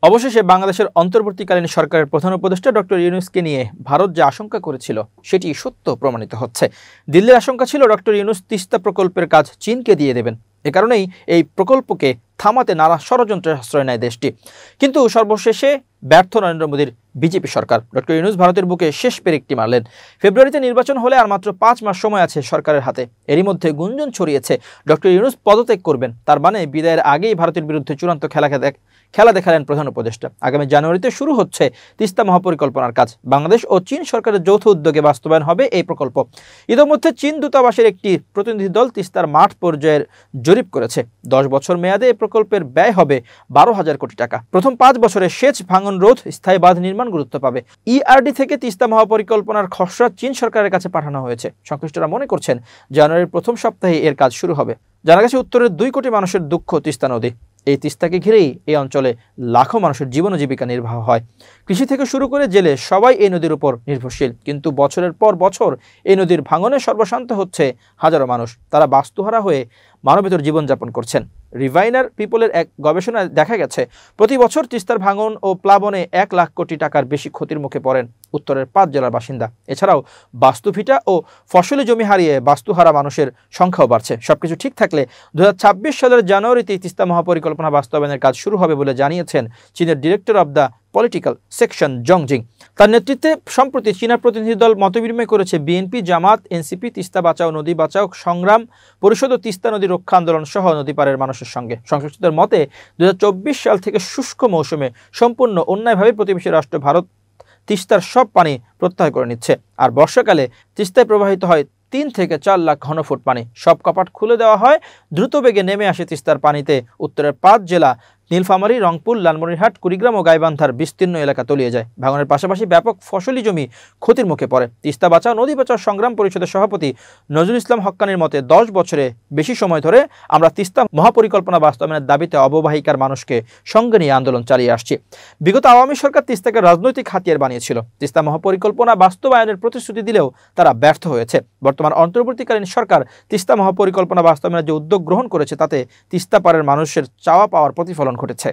অবশেষে বাংলাদেশের অন্তর্বর্তীকালীন সরকারের প্রধান উপদেষ্টা ডক্টর ইউনূসকে নিয়ে ভারত যে আশঙ্কা করেছিল সেটি সত্য প্রমাণিত হচ্ছে। দিল্লির আশঙ্কা ছিল ডক্টর ইউনূস তিস্তা প্রকল্পের কাজ চীনকে দিয়ে দেবেন। এ কারণেই এই প্রকল্পকে থামাতে নানা ষড়যন্ত্রের আশ্রয় নেয় দেশটি। কিন্তু সর্বশেষে ব্যর্থ নরেন্দ্র মোদীর বিজেপি সরকার। ডক্টর ইউনূস ভারতের বুকে শেষ পেরেকটি মারলেন। ফেব্রুয়ারিতে নির্বাচন হলে আর মাত্র 5 মাস সময় আছে সরকারের হাতে। এরই মধ্যে গুঞ্জন ছড়িয়েছে ডক্টর ইউনূস পদত্যাগ করবেন। তার মানে বিদায়ের আগেই ভারতের বিরুদ্ধে চূড়ান্ত খেলা দেখালেন প্রধান উপদেষ্টা। আগামী জানুয়ারিতে শুরু হচ্ছে তিস্তা মহাপরিকল্পনার কাজ। বাংলাদেশ ও চীন সরকারের যৌথ উদ্যোগে বাস্তবায়ন হবে এই প্রকল্প। ইতিমধ্যে চীন দূতাবাসের একটি প্রতিনিধি দল তিস্তার মাঠ পর্যায়ের জরিপ করেছে। 10 বছর মেয়াদে এই প্রকল্পের ব্যয় হবে 12,000 কোটি টাকা। প্রথম 5 বছরে সেচ, ভাঙন রোধ, স্থায়ী বাঁধ নির্মাণ গুরুত্ব পাবে। ইআরডি থেকে তিস্তা মহাপরিকল্পনার খসড়া চীন সরকারের কাছে পাঠানো হয়েছে। সংশ্লিষ্টরা মনে করছেন জানুয়ারির প্রথম সপ্তাহে এর কাজ শুরু হবে। জানা গেছে উত্তরের 2 কোটি মানুষের দুঃখ তিস্তা নদী। এই তিস্তাকে ঘিরেই এই অঞ্চলে লাখো মানুষের জীবন ও জীবিকা নির্বাহ হয়। কৃষি থেকে শুরু করে জেলে সবাই এই নদীর উপর নির্ভরশীল। কিন্তু বছরের পর বছর এই নদীর ভাঙনে সর্বশান্ত হচ্ছে হাজারো মানুষ। তারা বাস্তুহারা হয়ে মানবেতর জীবনযাপন করছেন। রিভাইনার পিপলের এক গবেষণায় দেখা গেছে প্রতি বছর তিস্তার ভাঙন ও প্লাবনে 1 লাখ কোটি টাকার বেশি ক্ষতির মুখে পড়েন উত্তরের 5 জেলার বাসিন্দা। এছাড়াও বাস্তুভিটা ও ফসলি জমি হারিয়ে বাস্তুহারা মানুষের সংখ্যাও বাড়ছে। সবকিছু ঠিক থাকলে 2026 সালের জানুয়ারিতে তিস্তা মহাপরিকল্পনা বাস্তবায়নের কাজ শুরু হবে বলে জানিয়েছেন চীনের director of the political section জংজিং। তার নেতৃত্বে সম্প্রতি চীনের প্রতিনিধি দল মতবিনিময় করেছে বিএনপি, জামাত, এনসিপি, তিস্তা বাঁচাও, নদী বাঁচাও সংগ্রাম পরিষদ ও তিস্তা নদী রক্ষা আন্দোলন সহ নদী পারের মানুষের সঙ্গে। সংশ্লিষ্টদের মতে 2024 সাল থেকে শুষ্ক মৌসুমে সম্পূর্ণ অন্যায়ভাবে প্রতিবেশী রাষ্ট্র ভারত তিস্তার সব পানি প্রত্যাহার করে নিচ্ছে। আর বর্ষাকালে তিস্তায় প্রবাহিত হয় 3 থেকে 4 লাখ ঘনফুট পানি। সব কপাট খুলে দেওয়া হয়, দ্রুত বেগে নেমে আসে তিস্তার পানিতে উত্তরের 5 জেলা নীলফামারী, রংপুর, লালমনিরহাট, কুড়িগ্রাম ও গাইবান্ধার বিস্তীর্ণ এলাকা তলিয়ে যায়। ভাঙনের পাশাপাশি ব্যাপক ফসলি জমি ক্ষতির মুখে পড়ে। তিস্তা বাঁচাও, নদী বাঁচাও সংগ্রাম পরিষদের সভাপতি নজরুল ইসলাম হক্কানির মতে 10 বছরে বেশি সময় ধরে আমরা তিস্তা মহাপরিকল্পনা বাস্তবায়নের দাবিতে অববাহিকার মানুষকে সঙ্গে নিয়ে আন্দোলন চালিয়ে আসছি। বিগত আওয়ামী সরকার তিস্তাকে রাজনৈতিক হাতিয়ার বানিয়েছিল। তিস্তা মহাপরিকল্পনা বাস্তবায়নের প্রতিশ্রুতি দিলেও তারা ব্যর্থ হয়েছে। বর্তমান অন্তর্বর্তীকালীন সরকার তিস্তা মহাপরিকল্পনা বাস্তবায়নের যে উদ্যোগ গ্রহণ করেছে তাতে তিস্তা পারের মানুষের চাওয়া পাওয়ার প্রতিফলন ঘটেছে।